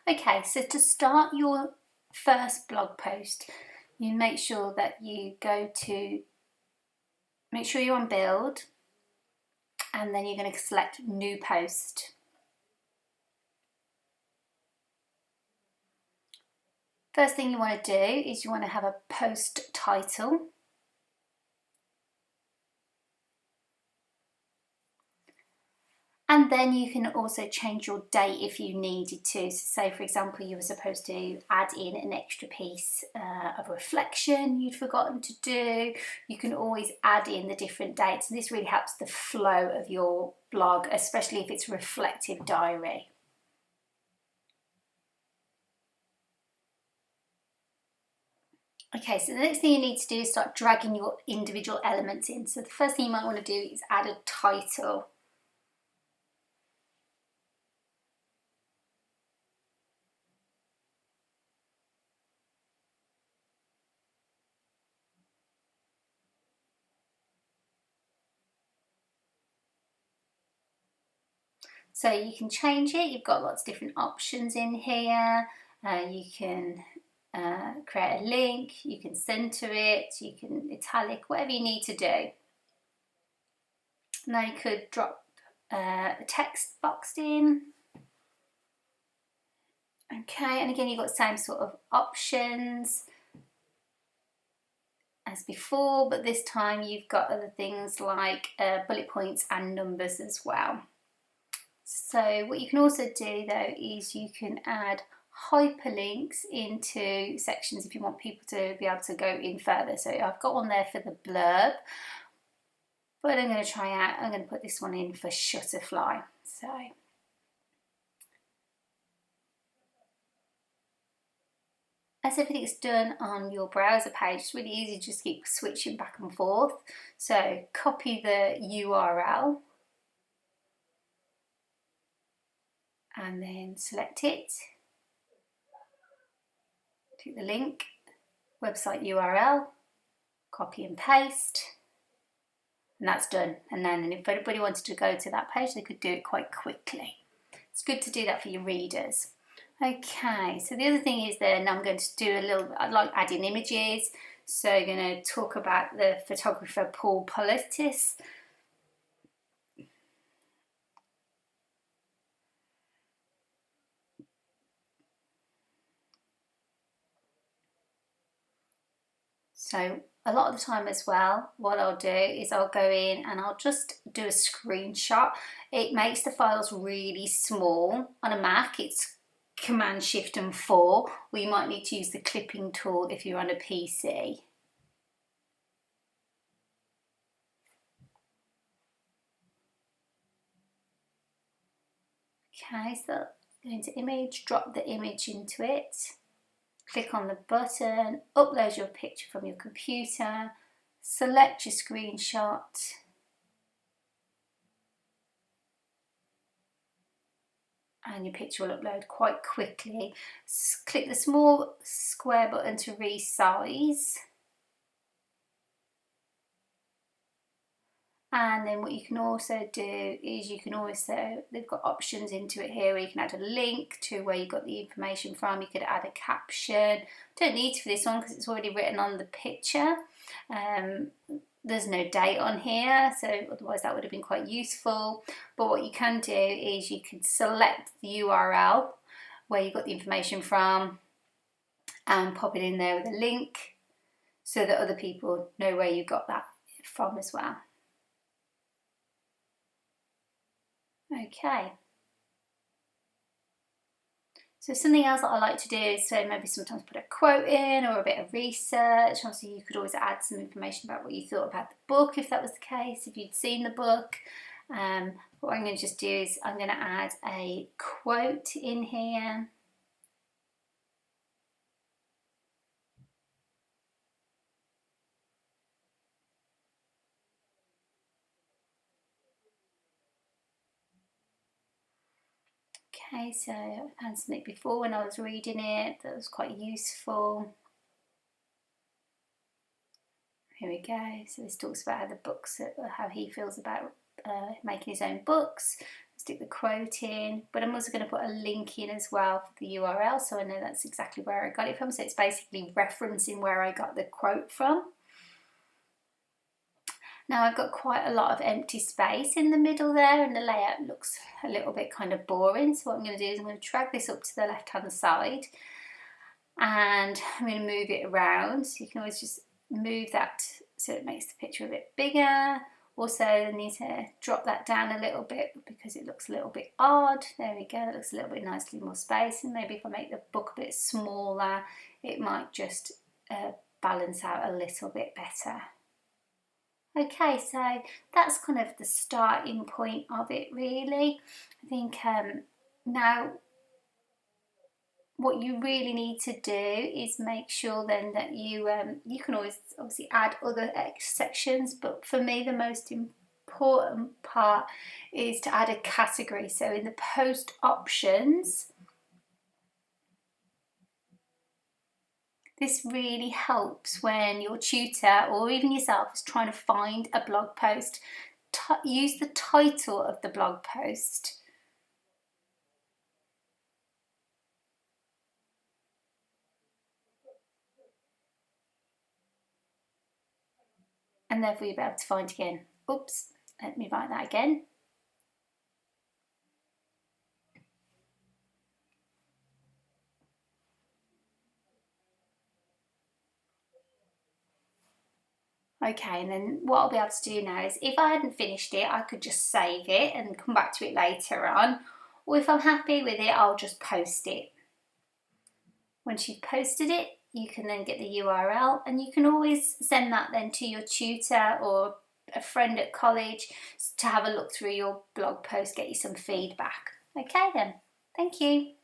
Okay, so to start your first blog post, you make sure that you make sure you're on build, and then you're going to select new post. First thing you want to do is you want to have a post title. And then you can also change your date if you needed to. So say, for example, you were supposed to add in an extra piece of reflection you'd forgotten to do. You can always add in the different dates. And this really helps the flow of your blog, especially if it's a reflective diary. Okay, so the next thing you need to do is start dragging your individual elements in. So the first thing you might want to do is add a title. So you can change it, you've got lots of different options in here. You can create a link, you can center it, you can italic, whatever you need to do. Now you could drop a text box in. Okay, and again you've got the same sort of options as before, but this time you've got other things like bullet points and numbers as well. So what you can also do though is you can add hyperlinks into sections if you want people to be able to go in further. So I've got one there for the blurb, but I'm going to put this one in for Shutterfly. So as everything's done on your browser page, it's really easy to just keep switching back and forth. So copy the URL and then select it, click the link, website URL, copy and paste, and that's done. And then if anybody wanted to go to that page, they could do it quite quickly. It's good to do that for your readers. Okay, so the other thing is then I'm going to do a little, I like adding images. So I'm going to talk about the photographer Paul Politis. So a lot of the time as well, what I'll do is I'll go in and I'll just do a screenshot. It makes the files really small. On a Mac, it's Command Shift and 4, or you might need to use the clipping tool if you're on a PC. Okay, so go into image, drop the image into it. Click on the button, upload your picture from your computer, select your screenshot, and your picture will upload quite quickly. Click the small square button to resize. And then what you can also do is you can also, they've got options into it here where you can add a link to where you got the information from. You could add a caption. Don't need to for this one because it's already written on the picture. There's no date on here, so otherwise that would have been quite useful. But what you can do is you can select the URL where you got the information from and pop it in there with a link so that other people know where you got that from as well. Okay. So something else that I like to do is so maybe sometimes put a quote in or a bit of research. Obviously you could always add some information about what you thought about the book if that was the case, if you'd seen the book. What I'm going to just do is I'm going to add a quote in here. Okay, so I've had something before when I was reading it that was quite useful. Here we go. So this talks about how the books, how he feels about making his own books. stick the quote in, but I'm also going to put a link in as well for the URL, so I know that's exactly where I got it from. So it's basically referencing where I got the quote from. Now I've got quite a lot of empty space in the middle there, and the layout looks a little bit kind of boring. So what I'm going to do is I'm going to drag this up to the left hand side, and I'm going to move it around. So you can always just move that so it makes the picture a bit bigger. Also, I need to drop that down a little bit because it looks a little bit odd. There we go, that looks a little bit nicely more space. And maybe if I make the book a bit smaller, it might just balance out a little bit better. Okay, so that's kind of the starting point of it, really. I think now what you really need to do is make sure then that you can always obviously add other sections, but for me the most important part is to add a category. So in the post options, this really helps when your tutor or even yourself is trying to find a blog post. Use the title of the blog post. And therefore you'll be able to find again. Oops, let me write that again. Okay, and then what I'll be able to do now is if I hadn't finished it, I could just save it and come back to it later on. Or if I'm happy with it, I'll just post it. Once you've posted it, you can then get the URL, and you can always send that then to your tutor or a friend at college to have a look through your blog post, get you some feedback. Okay then, thank you.